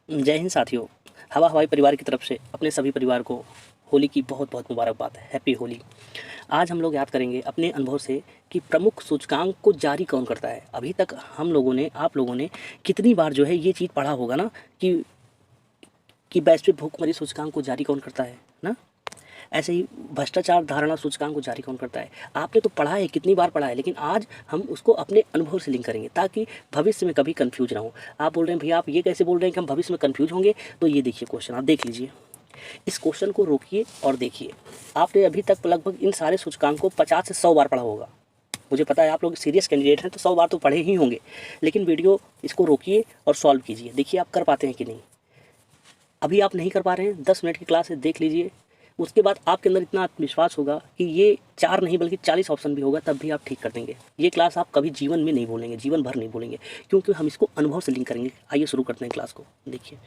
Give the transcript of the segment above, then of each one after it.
जय हिंद साथियों। हवा हवाई परिवार की तरफ से अपने सभी परिवार को होली की बहुत बहुत मुबारकबाद है। हैप्पी होली। आज हम लोग याद करेंगे अपने अनुभव से कि प्रमुख सूचकांक को जारी कौन करता है। अभी तक हम लोगों ने, आप लोगों ने कितनी बार जो है ये चीज़ पढ़ा होगा ना कि वैश्विक भुखमरी सूचकांक को जारी कौन करता है ना। ऐसे ही भ्रष्टाचार धारणा सूचकांक को जारी कौन करता है। आपने तो पढ़ा है, कितनी बार पढ़ा है, लेकिन आज हम उसको अपने अनुभव से लिंक करेंगे ताकि भविष्य में कभी कंफ्यूज ना हो। आप बोल रहे हैं भैया आप ये कैसे बोल रहे हैं कि हम भविष्य में कंफ्यूज होंगे, तो ये देखिए क्वेश्चन, आप देख लीजिए। इस क्वेश्चन को रोकिए और देखिए। आपने अभी तक लगभग इन सारे सूचकांक को 50 से 100 बार पढ़ा होगा। मुझे पता है आप लोग सीरियस कैंडिडेट हैं तो 100 बार तो पढ़े ही होंगे, लेकिन वीडियो इसको रोकिए और सॉल्व कीजिए। देखिए आप कर पाते हैं कि नहीं। अभी आप नहीं कर पा रहे हैं, 10 मिनट की क्लास है, देख लीजिए। उसके बाद आपके अंदर इतना आत्मविश्वास होगा कि ये 4 नहीं बल्कि 40 ऑप्शन भी होगा तब भी आप ठीक कर देंगे। ये क्लास आप कभी जीवन में नहीं भूलेंगे, जीवन भर नहीं भूलेंगे, क्योंकि हम इसको अनुभव से लिंक करेंगे। आइए शुरू करते हैं क्लास को। देखिए,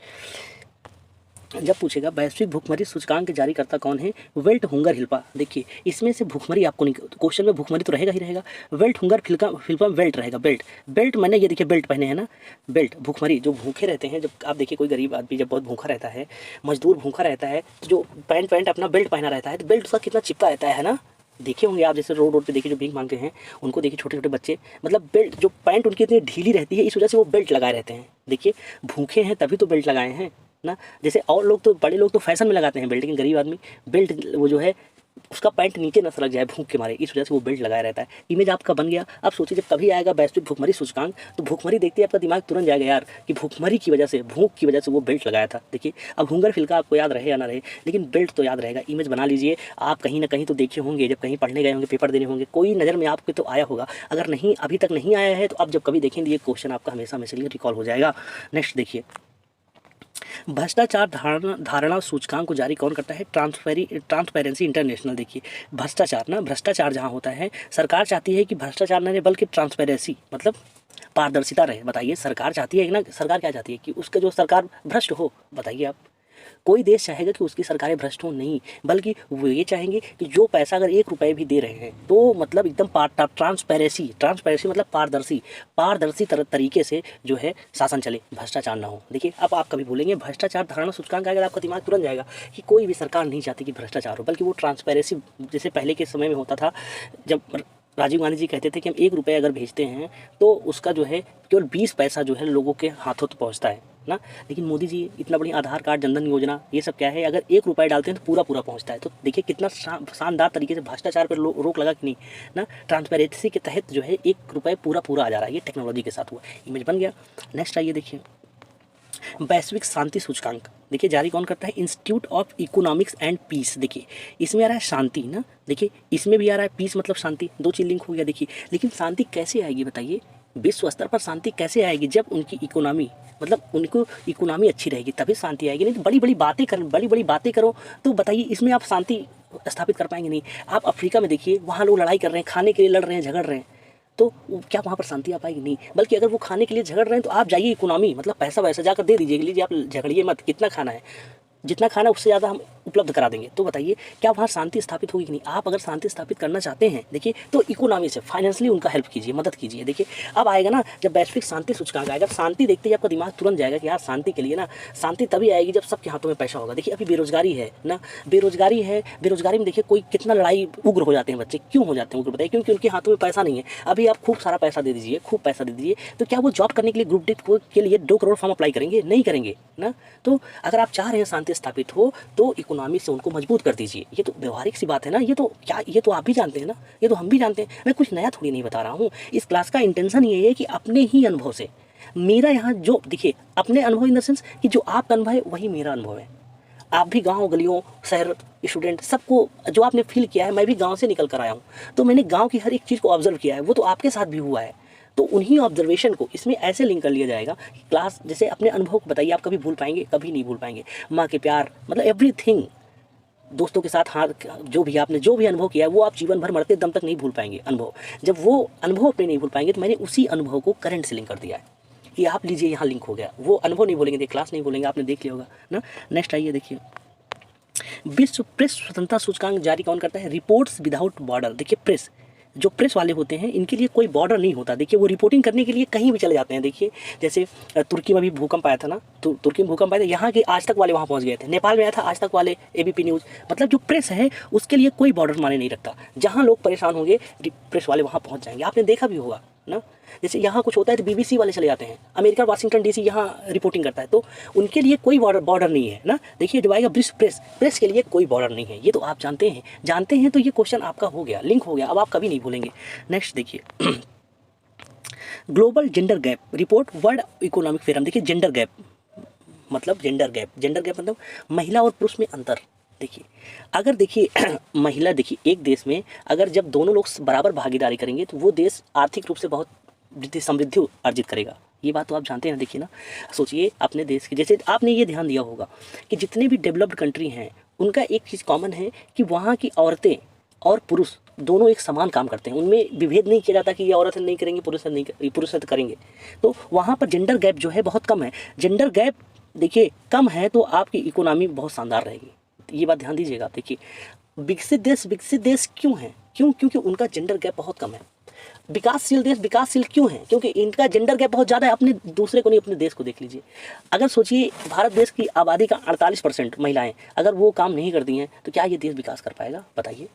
जब पूछेगा वैश्विक भुखमरी सूचकांक जारीकर्ता कौन है, वेल्ट हुंगर हिल्पा। देखिए इसमें से भुखमरी आपको नहीं, क्वेश्चन में भुखमरी तो रहेगा ही रहेगा। वेल्ट हुंगर हिल्पा वेल्ट रहेगा। बेल्ट बेल्ट मैंने ये देखिए बेल्ट पहने हैं ना। बेल्ट भुखमरी जो भूखे रहते हैं, जब आप देखिए कोई गरीब आदमी जब बहुत भूखा रहता है, मजदूर भूखा रहता है, तो जो पैंट अपना बेल्ट पहना रहता है तो बेल्ट उसका कितना चिपका रहता है ना। देखे होंगे आप, जैसे रोड पे देखिए जो भीख मांगते हैं उनको देखिए, छोटे छोटे बच्चे, मतलब बेल्ट जो पैंट उनकी इतनी ढीली रहती है, इस वजह से वो बेल्ट लगाए रहते हैं। देखिए भूखे हैं तभी तो बेल्ट लगाए हैं ना। जैसे और लोग तो, बड़े लोग तो फैशन में लगाते हैं बेल्ट, लेकिन गरीब आदमी बेल्ट वो जो है उसका पैंट नीचे न सरक जाए भूख के मारे, इस वजह से वो बेल्ट लगाया रहता है। इमेज आपका बन गया। अब सोचिए जब कभी आएगा वैश्विक भुखमरी सूचकांक तो भुखमरी देखते ही आपका दिमाग तुरंत जाएगा यार कि भुखमरी की वजह से, भूख की वजह से वो बेल्ट लगाया था। देखिए अब हुंगर फिल्का आपको याद रहे या ना रहे, लेकिन बेल्ट तो याद रहेगा। इमेज बना लीजिए। आप कहीं ना कहीं तो देखे होंगे, जब कहीं पढ़ने गए होंगे, पेपर देने होंगे, कोई नज़र में आपके तो आया होगा। अगर नहीं अभी तक नहीं आया है तो आप जब कभी देखेंगे ये क्वेश्चन आपका हमेशा हमेशा के लिए रिकॉल हो जाएगा। नेक्स्ट देखिए, भ्रष्टाचार धारणा सूचकांक को जारी कौन करता है, ट्रांसपेरेंसी इंटरनेशनल। देखिए भ्रष्टाचार जहाँ होता है, सरकार चाहती है कि भ्रष्टाचार न रहे बल्कि ट्रांसपेरेंसी, मतलब पारदर्शिता रहे। बताइए सरकार चाहती है ना, सरकार क्या चाहती है कि उसका जो सरकार भ्रष्ट हो। बताइए आप, कोई देश चाहेगा कि उसकी सरकारें भ्रष्ट हो? नहीं, बल्कि वो ये चाहेंगे कि जो पैसा अगर 1 रुपये भी दे रहे हैं तो मतलब एकदम ट्रांसपेरेंसी मतलब पारदर्शी तरीके से जो है शासन चले, भ्रष्टाचार ना हो। देखिए अब आप कभी बोलेंगे भ्रष्टाचार धारणा सूचकांक, अगर आपका दिमाग तुरंत जाएगा कि कोई भी सरकार नहीं चाहती कि भ्रष्टाचार हो, बल्कि वो ट्रांसपेरेंसी, जैसे पहले के समय में होता था, जब राजीव गांधी जी कहते थे कि हम 1 रुपये अगर भेजते हैं तो उसका जो है केवल 20 पैसा जो है लोगों के हाथों तक पहुंचता है ना। लेकिन मोदी जी इतना बड़ी आधार कार्ड, जनधन योजना, ये सब क्या है, अगर 1 रुपये डालते हैं तो पूरा पूरा पहुंचता है। तो देखिए कितना शानदार तरीके से भ्रष्टाचार पर रोक लगा कि नहीं ना। ट्रांसपेरेंसी के तहत जो है 1 रुपये पूरा पूरा आ जा रहा है। ये टेक्नोलॉजी के साथ हुआ। इमेज बन गया। नेक्स्ट आइए देखिए, वैश्विक शांति सूचकांक देखिए जारी कौन करता है, institute of economics and peace. देखिए इसमें आ रहा है शांति ना, देखिए इसमें भी आ रहा है पीस मतलब शांति, दो चीज लिंक हो गया। देखिए लेकिन शांति कैसे आएगी बताइए, विश्व स्तर पर शांति कैसे आएगी, जब उनकी इकोनॉमी, मतलब उनको इकोनॉमी अच्छी रहेगी तभी शांति आएगी। नहीं तो बड़ी बड़ी बातें करो तो बताइए इसमें आप शांति स्थापित कर पाएंगे नहीं। आप अफ्रीका में देखिए, वहाँ लोग लड़ाई कर रहे हैं, खाने के लिए लड़ रहे हैं, झगड़ रहे हैं, तो क्या वहाँ पर शांति आ पाएगी? नहीं। बल्कि अगर वो खाने के लिए झगड़ रहे हैं तो आप जाइए इकोनॉमी, मतलब पैसा वैसा जाकर दे दीजिए, लीजिए आप झगड़िए मत, कितना खाना है, जितना खाना उससे ज़्यादा हम उपलब्ध करा देंगे। तो बताइए क्या वहाँ शांति स्थापित होगी कि नहीं। आप अगर शांति स्थापित करना चाहते हैं देखिए तो इकोनॉमी से, फाइनेंशियली उनका हेल्प कीजिए, मदद कीजिए। देखिए अब आएगा ना जब वैश्विक शांति सूचकांक आएगा, शांति देखते ही आपका दिमाग तुरंत जाएगा कि यार शांति के लिए ना, शांति तभी आएगी जब सबके हाथों में पैसा होगा। देखिए अभी बेरोजगारी है ना, बेरोजगारी है, बेरोजगारी में देखिए कोई कितना लड़ाई उग्र हो जाते हैं बच्चे। क्यों हो जाते हैं उग्र बताइए, क्योंकि उनके हाथों में पैसा नहीं है। अभी आप खूब सारा पैसा दे दीजिए, खूब पैसा दे दीजिए, तो क्या वो जॉब करने के लिए ग्रुप डी के लिए 2 करोड़ फॉर्म अप्लाई करेंगे? नहीं करेंगे ना। तो अगर आप चाह रहे हैं शांति स्थापित हो तो इकोनॉमी से उनको मजबूत कर दीजिए। ये तो व्यवहारिक सी बात है ना, ये तो क्या, ये तो आप भी जानते हैं ना, ये तो हम भी जानते हैं। मैं कुछ नया थोड़ी नहीं बता रहा हूँ। इस क्लास का इंटेंशन ये है कि अपने ही अनुभव से, मेरा यहाँ जो देखिए अपने अनुभव इन द सेंस कि जो आपका अनुभव है वही मेरा अनुभव है। आप भी गांव, गलियों, शहर, स्टूडेंट, सबको जो आपने फील किया है, मैं भी गांव से निकल कर आया हूँ, तो मैंने गांव की हर एक चीज़ को ऑब्जर्व किया है। वो तो आपके साथ भी हुआ है। तो उन्हीं ऑब्जर्वेशन को इसमें ऐसे लिंक कर लिया जाएगा कि क्लास, जैसे अपने अनुभव को बताइए, आप कभी भूल पाएंगे? कभी नहीं भूल पाएंगे। माँ के प्यार, मतलब एवरीथिंग, दोस्तों के साथ हाथ, जो भी आपने जो भी अनुभव किया है वो आप जीवन भर मरते दम तक नहीं भूल पाएंगे अनुभव। जब वो अनुभव अपने नहीं भूल पाएंगे तो मैंने उसी अनुभव को करंट से लिंक कर दिया है कि आप लीजिए यहाँ लिंक हो गया। वो अनुभव नहीं बोलेंगे, क्लास नहीं बोलेंगे, आपने देख लिया होगा ना। नेक्स्ट आइए देखिए, विश्व प्रेस स्वतंत्रता सूचकांक जारी कौन करता है, रिपोर्ट्स विदाउट बॉर्डर। देखिए प्रेस, जो प्रेस वाले होते हैं इनके लिए कोई बॉर्डर नहीं होता। देखिए वो रिपोर्टिंग करने के लिए कहीं भी चले जाते हैं। देखिए जैसे तुर्की में भी भूकंप आया था ना, तो तुर्की में भूकंप आया था, यहाँ के आज तक वाले वहाँ पहुँच गए थे। नेपाल में आया था आज तक वाले, ABP न्यूज़। मतलब जो प्रेस है उसके लिए कोई बॉर्डर माने नहीं रखता। जहाँ लोग परेशान होंगे प्रेस वाले वहाँ पहुँच जाएंगे। आपने देखा भी होगा ना, जैसे यहाँ कुछ होता है तो BBC वाले चले जाते हैं। अमेरिका वाशिंगटन DC यहाँ रिपोर्टिंग करता है, तो उनके लिए कोई बॉर्डर नहीं है ना। देखिए जब आएगा प्रेस के लिए कोई बॉर्डर नहीं है, ये तो आप जानते हैं। तो ये क्वेश्चन आपका हो गया, लिंक हो गया, अब आप कभी नहीं भूलेंगे। नेक्स्ट देखिए global gender gap report world economic forum. देखिए जेंडर गैप मतलब महिला और पुरुष में अंतर। देखिए अगर देखिए महिला, देखिए एक देश में अगर जब दोनों लोग बराबर भागीदारी करेंगे तो वो देश आर्थिक रूप से बहुत समृद्धि अर्जित करेगा। ये बात तो आप जानते हैं। देखिए ना, सोचिए अपने देश के, जैसे आपने ये ध्यान दिया होगा कि जितने भी डेवलप्ड कंट्री हैं उनका एक चीज़ कॉमन है कि वहाँ की औरतें और पुरुष दोनों एक समान काम करते हैं। उनमें विभेद नहीं किया जाता कि ये औरत नहीं करेंगे, पुरुष तो करेंगे। तो वहाँ पर जेंडर गैप जो है बहुत कम है। जेंडर गैप देखिए कम है तो आपकी इकोनॉमी बहुत शानदार रहेगी। ये बात ध्यान दीजिएगा। देखिए विकसित देश क्यों हैं? क्योंकि उनका जेंडर गैप बहुत कम है। विकासशील देश विकासशील क्यों है? क्योंकि इनका जेंडर गैप बहुत ज़्यादा है। अपने दूसरे को नहीं, अपने देश को देख लीजिए। अगर सोचिए भारत देश की आबादी का 48% महिलाएं अगर वो काम नहीं करती हैं तो क्या ये देश विकास कर पाएगा? बताइए।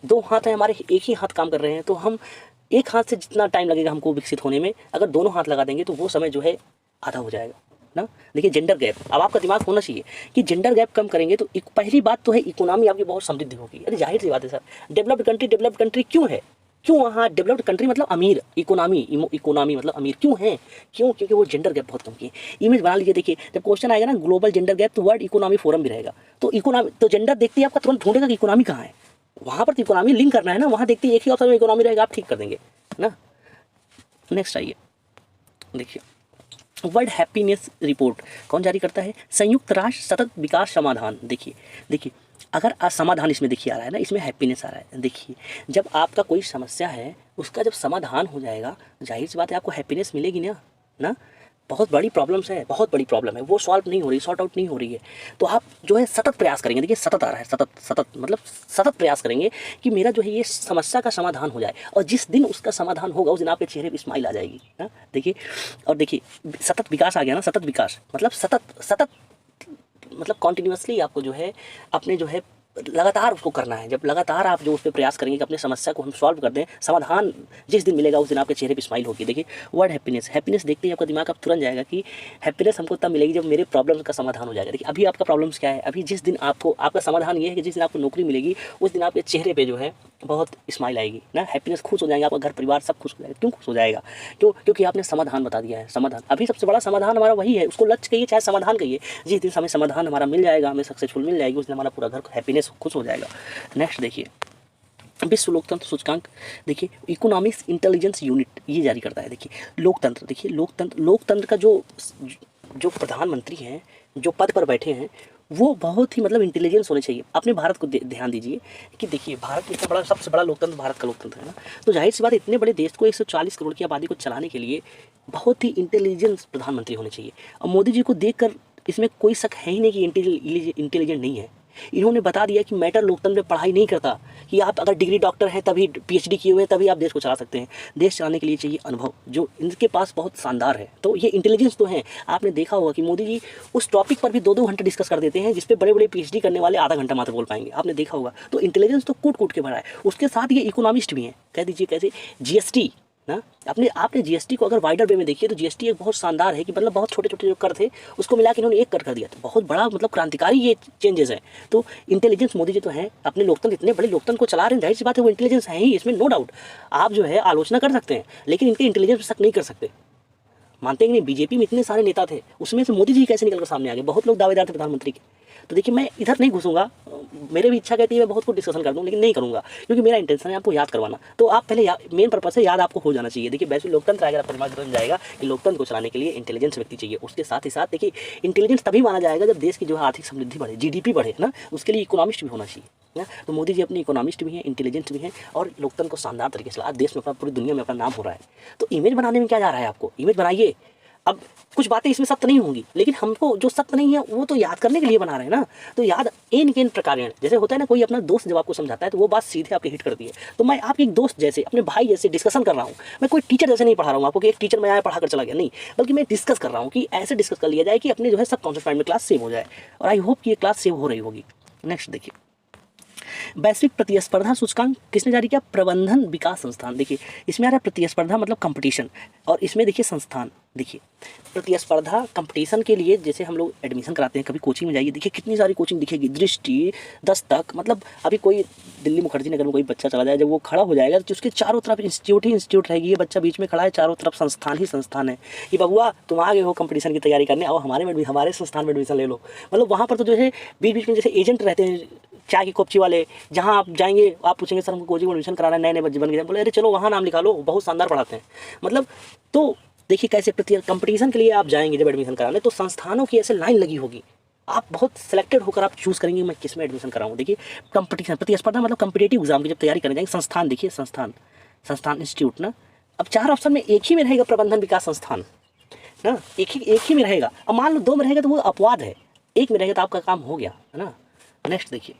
2 हाथ हैं हमारे, एक ही हाथ काम कर रहे हैं, तो हम एक हाथ से जितना टाइम लगेगा हमको विकसित होने में, अगर दोनों हाथ लगा देंगे तो वो समय जो है आधा हो जाएगा ना। देखिए जेंडर गैप, अब आपका दिमाग होना चाहिए कि जेंडर गैप कम करेंगे तो पहली बात तो है इकोनॉमी आपकी बहुत समृद्धि होगी। अरे जाहिर सी बात है सर, डेवलप्ड कंट्री क्यों है? क्यों वहाँ डेवलप्ड कंट्री मतलब अमीर, इकोनॉमी मतलब अमीर क्यों है? क्योंकि वो जेंडर गैप बहुत कम की है। इमेज बना लीजिए। देखिए जब क्वेश्चन आएगा ना ग्लोबल जेंडर गैप तो वर्ल्ड इकोनॉमी फोरम भी रहेगा। तो इकोनॉमी तो जेंडर देखते ही आपका तुरंत ढूंढेगा कि इकोनॉमी कहाँ है। वहाँ पर तो इकोनॉमी लिंक करना है ना, वहाँ देखते ही एक ही ऑप्शन में इकोनॉमी रहेगा, आप ठीक कर देंगे ना। नेक्स्ट आइए, देखिए वर्ल्ड हैप्पीनेस रिपोर्ट कौन जारी करता है? संयुक्त राष्ट्र सतत विकास समाधान। देखिए अगर समाधान इसमें देखिए आ रहा है ना, इसमें हैप्पीनेस आ रहा है। देखिए जब आपका कोई समस्या है उसका जब समाधान हो जाएगा जाहिर सी बात है आपको हैप्पीनेस मिलेगी ना। बहुत बड़ी प्रॉब्लम है, वो सॉल्व नहीं हो रही, सॉर्ट आउट नहीं हो रही है, तो आप जो है सतत प्रयास करेंगे। देखिए सतत आ रहा है, सतत मतलब सतत प्रयास करेंगे कि मेरा जो है ये समस्या का समाधान हो जाए, और जिस दिन उसका समाधान होगा उस दिन आपके चेहरे पर स्माइल आ जाएगी ना। देखिए और देखिए सतत विकास आ गया ना। सतत विकास मतलब मतलब कॉन्टिन्यूसली आपको जो है अपने जो है लगातार उसको करना है। जब लगातार आप जो उस पर प्रयास करेंगे कि अपने समस्या को हम सॉल्व कर दें, समाधान जिस दिन मिलेगा उस दिन आपके चेहरे पे स्माइल होगी। देखिए वर्ड हैप्पीनेस देखते ही आपका दिमाग अब तुरंत जाएगा कि हैप्पीनेस हमको तब मिलेगी जब मेरे प्रॉब्लम्स का समाधान हो जाएगा। देखिए अभी आपका प्रॉब्लम्स क्या है? अभी जिस दिन आपका समाधान ये है कि जिस दिन आपको नौकरी मिलेगी उस दिन आपके चेहरे पर जो है बहुत स्माइल आएगी ना, हैप्पीनेस, खुश हो जाएंगे, आपका घर परिवार सब खुश हो जाएगा। क्यों खुश हो जाएगा? क्योंकि आपने समाधान बता दिया है। समाधान अभी सबसे बड़ा समाधान हमारा वही है, उसको लक्ष्य कहिए चाहे समाधान कहिए। जिस दिन हमें समाधान हमारा मिल जाएगा, हमें सक्सेसफुल मिल जाएगी, उस दिन हमारा पूरा घर हैप्पीनेस खुश हो जाएगा। नेक्स्ट देखिए विश्व लोकतंत्र सूचकांक। देखिए इकोनॉमिक्स इंटेलिजेंस यूनिट ये जारी करता है। देखिए लोकतंत्र का जो प्रधानमंत्री हैं, जो पद पर बैठे हैं, वो बहुत ही मतलब इंटेलिजेंस होने चाहिए। अपने भारत को ध्यान दीजिए कि देखिए भारत इतना बड़ा, सबसे बड़ा लोकतंत्र भारत का लोकतंत्र है ना, तो जाहिर सी बात इतने बड़े देश को 140 करोड़ की आबादी को चलाने के लिए बहुत ही इंटेलिजेंस प्रधानमंत्री होने चाहिए। और मोदी जी को देखकर इसमें कोई शक है ही नहीं कि इंटेलिजेंट नहीं है। इन्होंने बता दिया कि मैटर लोकतंत्र में पढ़ाई नहीं करता कि आप अगर डिग्री डॉक्टर हैं तभी PhD किए हुए हैं तभी आप देश को चला सकते हैं। देश चलाने के लिए चाहिए अनुभव, जो इनके पास बहुत शानदार है। तो ये इंटेलिजेंस तो है। आपने देखा होगा कि मोदी जी उस टॉपिक पर भी 2-2 घंटे डिस्कस कर देते हैं जिसपे बड़े बड़े PhD करने वाले आधा घंटा मात्र बोल पाएंगे। आपने देखा होगा। तो इंटेलिजेंस तो कूट के भरा है। उसके साथ ये इकोनॉमिस्ट भी हैं। कह दीजिए कैसे GST ना, आपने GST को अगर वाइडर वे में देखिए तो GST एक बहुत शानदार है कि मतलब बहुत छोटे छोटे जो कर थे उसको मिला के इन्होंने एक कर दिया। तो बहुत बड़ा मतलब क्रांतिकारी ये चेंजेस है। तो इंटेलिजेंस मोदी जी तो हैं, अपने लोकतंत्र, इतने बड़े लोकतंत्र को चला रहे हैं, जाहिर सी बात है वो इंटेलिजेंस है ही, इसमें नो डाउट। आप जो है आलोचना कर सकते हैं लेकिन इनके इंटेलिजेंस पर शक नहीं कर सकते। मानते हैं कि नहीं, BJP में इतने सारे नेता थे, उसमें से मोदी जी कैसे निकलकर सामने आ गए? बहुत लोग दावेदार थे प्रधानमंत्री के। तो देखिए मैं इधर नहीं घुसूंगा, मेरे भी इच्छा कहती है मैं बहुत कुछ डिस्कशन कर दूं, लेकिन नहीं करूंगा क्योंकि मेरा इंटेंशन है आपको याद करवाना। तो आप पहले मेन पर्पस है याद आपको हो जाना चाहिए। देखिए वैसे लोकतंत्र अगर आपका दिमाग बन जाएगा कि लोकतंत्र को चलाने के लिए इंटेलिजेंस व्यक्ति चाहिए। उसके साथ ही साथ देखिए इंटेलिजेंस तभी माना जाएगा जब देश की जो है आर्थिक समृद्धि बढ़े, GDP बढ़े ना, उसके लिए इकोनॉमिस्ट भी होना चाहिए ना। तो मोदी जी अपने इकोनॉमिस्ट भी हैं, इंटेलिजेंट भी हैं, और लोकतंत्र को शानदार तरीके से आज देश में अपना, पूरी दुनिया में अपना नाम हो रहा है। तो इमेज बनाने में क्या जा रहा है? आपको इमेज बनाइए। अब कुछ बातें इसमें सत्य नहीं होंगी, लेकिन हमको जो सत्य नहीं है वो तो याद करने के लिए बना रहे हैं ना। तो याद इन किन प्रकार, जैसे होता है ना, कोई अपना दोस्त जब आपको समझाता है तो वो बात सीधे आपके हिट करती है। तो मैं आपके एक दोस्त जैसे, अपने भाई जैसे डिस्कशन कर रहा हूँ। मैं कोई टीचर जैसे नहीं पढ़ा रहा हूँ आपको कि एक टीचर मैं आया पढ़ा कर चला गया, नहीं, बल्कि मैं डिस्कस कर रहा हूँ कि ऐसे डिस्कस कर लिया जाए कि अपने जो है सब कॉन्सेप्ट माइंड में क्लास सेव हो जाए। और आई होप कि ये क्लास सेव हो रही होगी। नेक्स्ट देखिए, वैश्विक प्रतिस्पर्धा सूचकांक किसने जारी किया? प्रबंधन विकास संस्थान। देखिए इसमें आ रहा है प्रतिस्पर्धा मतलब कंपटीशन, और इसमें देखिए संस्थान। देखिए प्रतिस्पर्धा कंपटीशन के लिए जैसे हम लोग एडमिशन कराते हैं, कभी कोचिंग में जाइए, देखिए कितनी सारी कोचिंग दिखेगी, दृष्टि, दस्तक, मतलब अभी कोई दिल्ली मुखर्जी नगर में कोई बच्चा चला जाए, जब वो खड़ा हो जाएगा तो उसके चारों तरफ इंस्टीट्यूट ही इंस्टीट्यूट रहेगी। ये बच्चा बीच में खड़ा है, चारों तरफ संस्थान ही संस्थान है। ये बबुआ तुम आ गए हो कंपटीशन की तैयारी करने, आओ हमारे संस्थान में एडमिशन ले लो। मतलब वहाँ पर तो जो है बीच बीच में जैसे एजेंट रहते हैं चाय की कॉपची वाले, जहाँ आप जाएंगे आप पूछेंगे सर हमको कोचिंग में एडमिशन कराना है, नए नए बच्चे बन गए, बोले अरे चलो वहाँ नाम लिखा लो, बहुत शानदार पढ़ाते हैं। मतलब तो देखिए कैसे कंपटीशन के लिए आप जाएंगे जब एडमिशन कराने, तो संस्थानों की ऐसे लाइन लगी होगी, आप बहुत सिलेक्टेड होकर आप चूज़ करेंगे मैं किस में एडमिशन कराऊँ। देखिए कंपटीशन प्रतिस्पर्धा मतलब कम्पिटेटिव एग्जाम की जब तैयारी करने जाएंगे, संस्थान देखिए संस्थान इंस्टीट्यूट ना। अब 4 ऑप्शन में एक ही में रहेगा प्रबंधन विकास संस्थान ना, एक ही में रहेगा। अब मान लो 2 में रहेगा तो वो अपवाद है, एक में रहेगा तो आपका काम हो गया है ना। नेक्स्ट देखिए,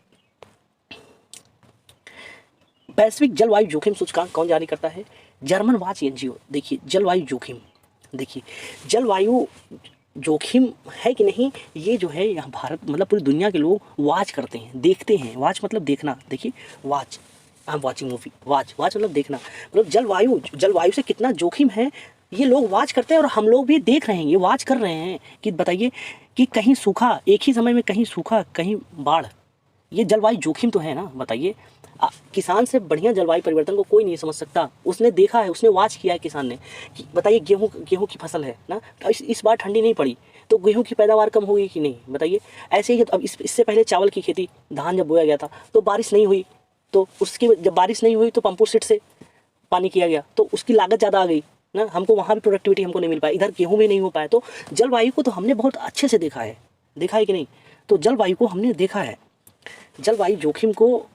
वैश्विक जलवायु जोखिम सूचकांक कौन जारी करता है? German watch NGO. देखिए जलवायु जोखिम, देखिए जलवायु जोखिम है कि नहीं, ये जो है यहाँ भारत मतलब पूरी दुनिया के लोग वाच करते हैं, देखते हैं। वाच मतलब देखना, देखिए watch, I am watching movie, watch मतलब देखना, मतलब जलवायु से कितना जोखिम है ये लोग वाच करते हैं, और हम लोग भी देख रहे हैं, ये वाच कर रहे हैं कि बताइए कि कहीं सूखा, एक ही समय में कहीं सूखा कहीं बाढ़, ये जलवायु जोखिम तो है ना। बताइए किसान से बढ़िया जलवायु परिवर्तन को कोई नहीं समझ सकता, उसने देखा है, उसने वाच किया है किसान ने कि बताइए गेहूं की फसल है ना, तो इस बार ठंडी नहीं पड़ी तो गेहूं की पैदावार कम होगी कि नहीं, बताइए। ऐसे ही अब इससे पहले चावल की खेती, धान जब बोया गया था तो बारिश नहीं हुई, तो उसकी जब बारिश नहीं हुई तो पंपों सेट से पानी किया गया, तो उसकी लागत ज़्यादा आ गई ना, हमको वहाँ भी प्रोडक्टिविटी हमको नहीं मिल पाई, इधर गेहूँ में नहीं हो पाया। तो जलवायु को तो हमने बहुत अच्छे से देखा है कि नहीं, तो जलवायु को हमने देखा है। जलवायु जोखिम को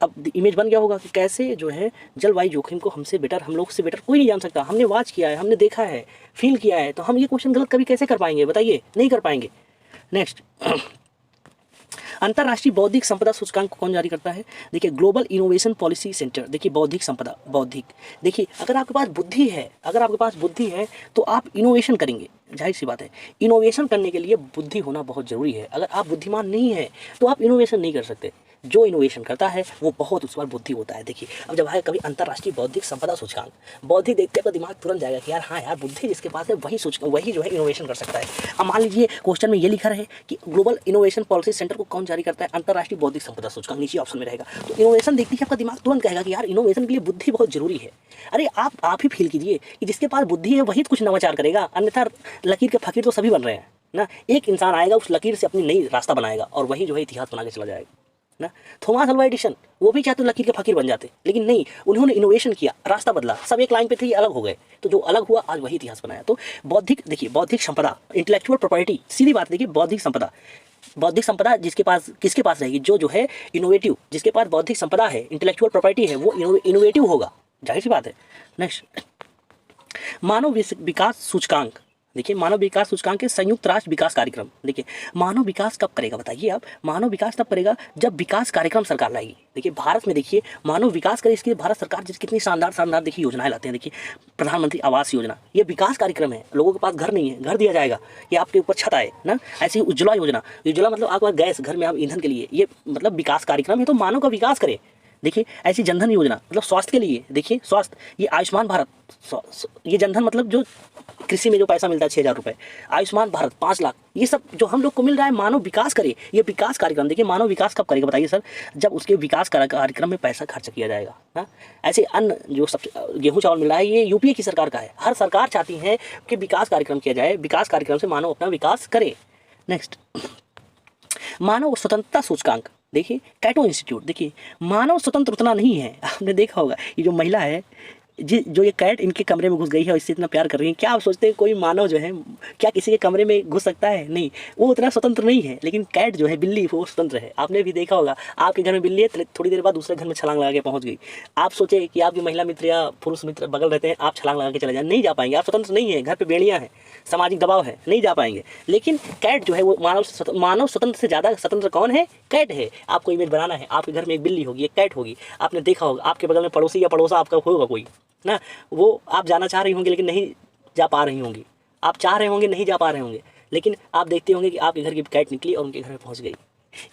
अब इमेज बन गया होगा कि कैसे जो है जलवायु जोखिम को हमसे बेटर, हम लोग से बेटर कोई नहीं जान सकता। हमने वाच किया है, हमने देखा है, फील किया है, तो हम ये क्वेश्चन गलत कभी कैसे कर पाएंगे? बताइए, नहीं कर पाएंगे। नेक्स्ट, अंतर्राष्ट्रीय बौद्धिक संपदा सूचकांक कौन जारी करता है? देखिए ग्लोबल इनोवेशन पॉलिसी सेंटर। देखिए बौद्धिक संपदा, देखिए अगर आपके पास बुद्धि है तो आप इनोवेशन करेंगे, जाहिर सी बात है। इनोवेशन करने के लिए बुद्धि होना बहुत ज़रूरी है। अगर आप बुद्धिमान नहीं है तो आप इनोवेशन नहीं कर सकते। जो इनोवेशन करता है वो बहुत उस पर बुद्धि होता है। देखिए अब जब है कभी अंतर्राष्ट्रीय बौद्धिक संपदा सूचकांक, बौद्धिक देखते तो दिमाग तुरंत जाएगा कि यार हाँ यार, बुद्धि जिसके पास है वही जो है इनोवेशन कर सकता है। अब मान लीजिए क्वेश्चन में ये लिखा रहे कि ग्लोबल इनोवेशन पॉलिसी सेंटर को कौन जारी करता है? अंतर्राष्ट्रीय बौद्धिक संपदा सूचकांक, नीचे ऑप्शन में रहेगा। तो इनोवेशन देखते ही आपका दिमाग तुरंत कहेगा कि यार इनोवेशन के लिए बुद्धि बहुत जरूरी है। अरे आप ही फील कीजिए कि जिसके पास बुद्धि है वही कुछ नवाचार करेगा, अन्यथा लकीर के फकीर तो सभी बन रहे हैं ना। एक इंसान आएगा उस लकीर से अपनी नई रास्ता बनाएगा और वही जो है इतिहास बना के चला जाएगा ना। थॉमस अल्वा एडिसन, वो भी चाहते लकीर के फकीर बन जाते, लेकिन नहीं, उन्होंने इनोवेशन किया, रास्ता बदला, सब एक लाइन पे थे, अलग हो गए, तो जो अलग हुआ आज वही इतिहास बनाया। तो बौद्धिक संपदा, इंटेलेक्चुअल प्रॉपर्टी, सीधी बात देखिए, बौद्धिक संपदा किसके पास रहेगी? जो है इनोवेटिव, जिसके पास बौद्धिक संपदा है, इंटेलेक्चुअल प्रॉपर्टी है, वो इनोवेटिव होगा, जाहिर सी बात है। नेक्स्ट, मानव विकास सूचकांक। देखिए मानव विकास सूचकांक के संयुक्त राष्ट्र विकास कार्यक्रम। देखिए मानव विकास कब करेगा? बताइए आप, मानव विकास तब करेगा जब विकास कार्यक्रम सरकार लाएगी। देखिए भारत में देखिए मानव विकास करे, इसके लिए भारत सरकार कितनी शानदार देखिए योजनाएं लाते हैं। देखिए प्रधानमंत्री आवास योजना, ये विकास कार्यक्रम है। लोगों के पास घर नहीं है, घर दिया जाएगा, ये आपके ऊपर छत आए ना। ऐसे ही उज्ज्वला योजना, मतलब आपके पास गैस घर में, आप ईंधन के लिए, ये मतलब विकास कार्यक्रम है, तो मानव का विकास करे। देखिए ऐसी जनधन योजना, मतलब स्वास्थ्य के लिए, देखिए स्वास्थ्य, ये आयुष्मान भारत, ये जनधन मतलब जो कृषि में जो पैसा मिलता है 6,000 रुपये, आयुष्मान भारत 5 लाख, ये सब जो हम लोग को मिल रहा है, मानव विकास करे, ये विकास कार्यक्रम। देखिए मानव विकास कब करेगा? बताइए सर, जब उसके विकास कार्यक्रम में पैसा खर्च किया जाएगा ना। ऐसे अन्न जो सब गेहूँ चावल मिल रहा है, ये यूपीए की सरकार का है। हर सरकार चाहती है कि विकास कार्यक्रम किया जाए, विकास कार्यक्रम से मानव अपना विकास करे। नेक्स्ट, मानव स्वतंत्रता सूचकांक। देखिए कैटो इंस्टीट्यूट, देखिए मानव स्वतंत्र उतना नहीं है। आपने देखा होगा ये जो महिला है, जो ये कैट इनके कमरे में घुस गई है और इससे इतना प्यार कर रही है, क्या आप सोचते हैं कोई मानव जो है क्या किसी के कमरे में घुस सकता है? नहीं, वो उतना स्वतंत्र नहीं है। लेकिन कैट जो है, बिल्ली, वो स्वतंत्र है। आपने भी देखा होगा, आपके घर में बिल्ली है, थोड़ी देर बाद दूसरे घर में छलांग लगा के पहुंच गई। आप सोचे कि आपकी महिला मित्र या पुरुष मित्र बगल रहते हैं, आप छलांग लगा के चले जाए, नहीं जा पाएंगे। आप स्वतंत्र नहीं है, घर पे बेड़ियाँ हैं, सामाजिक दबाव है, नहीं जा पाएंगे। लेकिन कैट जो है वो मानव स्वतंत्र से ज़्यादा स्वतंत्र कौन है? कैट है। आपको इमेज बनाना है, आपके घर में एक बिल्ली होगी, एक कैट होगी। आपने देखा होगा आपके बगल में पड़ोसी या पड़ोसा आपका होगा कोई ना, वो आप जाना चाह रही होंगी लेकिन नहीं जा पा रही होंगी, आप चाह रहे होंगे नहीं जा पा रहे होंगे, लेकिन आप देखते होंगे कि आपके घर की कैट निकली और उनके घर में पहुंच गई।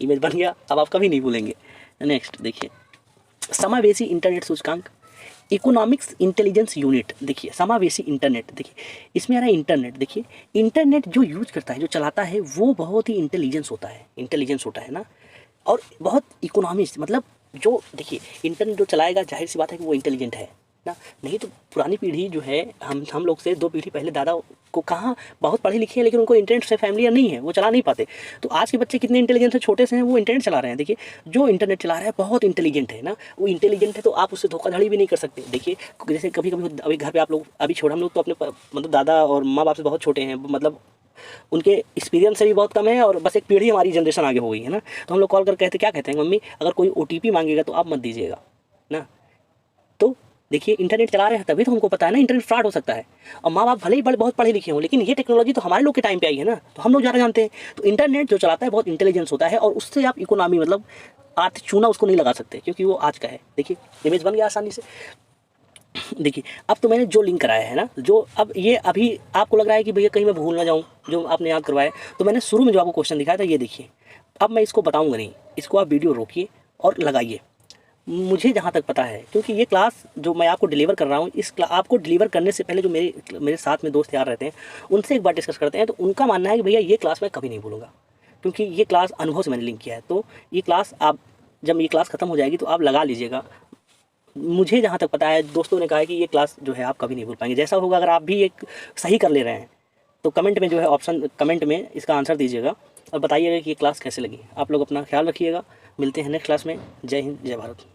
इमेज बन गया, अब आप कभी नहीं भूलेंगे। नेक्स्ट देखिए, समावेशी इंटरनेट सूचकांक, इकोनॉमिक्स इंटेलिजेंस यूनिट। देखिए समावेशी इंटरनेट, देखिए इसमें आ रहा है इंटरनेट। देखिए इंटरनेट जो यूज करता है, जो चलाता है, वो बहुत ही इंटेलिजेंस होता है ना, और बहुत इकोनॉमिक्स, मतलब जो देखिए इंटरनेट जो चलाएगा, जाहिर सी बात है कि वो इंटेलिजेंट है ना। नहीं तो पुरानी पीढ़ी जो है, हम लोग से 2 पीढ़ी पहले दादा को कहाँ बहुत पढ़े लिखे हैं, लेकिन उनको इंटरनेट से फैमिलियर नहीं है, वो चला नहीं पाते। तो आज के बच्चे कितने इंटेलिजेंट है, छोटे से हैं, वो इंटरनेट चला रहे हैं। देखिए जो इंटरनेट चला रहा है बहुत इंटेलिजेंट है ना, वो इंटेलिजेंट है तो आप उससे धोखाधड़ी भी नहीं कर सकते। देखिए जैसे कभी कभी अभी घर पे आप लोग अभी छोड़, हम लोग तो अपने मतलब दादा और माँ बाप से बहुत छोटे हैं, मतलब उनके एक्सपीरियंस से भी बहुत कम है, और बस एक पीढ़ी हमारी जनरेशन आगे हो गई है ना। तो हम लोग कॉल कर कहते क्या कहते हैं, मम्मी अगर कोई OTP मांगेगा तो आप मत दीजिएगा ना। तो देखिए इंटरनेट चला रहे हैं तभी तो हमको पता है ना इंटरनेट फ्रॉड हो सकता है। और माँ बाप भले ही बहुत पढ़े लिखे हों, लेकिन ये टेक्नोलॉजी तो हमारे लोग के टाइम पे आई है ना, तो हम लोग ज़्यादा जानते हैं। तो इंटरनेट जो चलाता है बहुत इंटेलिजेंस होता है, और उससे आप इकोनॉमी मतलब आर्थिक चूना उसको नहीं लगा सकते, क्योंकि वो आज का है। देखिए इमेज बन गया आसानी से। देखिए अब तो मैंने जो लिंक कराया है ना, जो अब ये अभी आपको लग रहा है कि भैया कहीं मैं भूल ना जाऊँ जो आपने याद करवाया, तो मैंने शुरू में जो आपको क्वेश्चन दिखाया था, ये देखिए। अब मैं इसको बताऊँगा नहीं, इसको आप वीडियो रोकिए और लगाइए। मुझे जहाँ तक पता है, क्योंकि ये क्लास जो मैं आपको डिलीवर कर रहा हूँ, इस आपको डिलीवर करने से पहले जो मेरे साथ में दोस्त यार रहते हैं, उनसे एक बार डिस्कस करते हैं, तो उनका मानना है कि भैया ये क्लास मैं कभी नहीं भूलूंगा, क्योंकि ये क्लास अनुभव से मैंने लिंक किया है। तो ये क्लास आप जब ये क्लास ख़त्म हो जाएगी तो आप लगा लीजिएगा। मुझे जहाँ तक पता है, दोस्तों ने कहा है कि ये क्लास जो है आप कभी नहीं भूल पाएंगे। जैसा होगा, अगर आप भी एक सही कर ले रहे हैं तो कमेंट में जो है ऑप्शन, कमेंट में इसका आंसर दीजिएगा और बताइएगा कि ये क्लास कैसे लगी। आप लोग अपना ख्याल रखिएगा, मिलते हैं नेक्स्ट क्लास में। जय हिंद, जय भारत।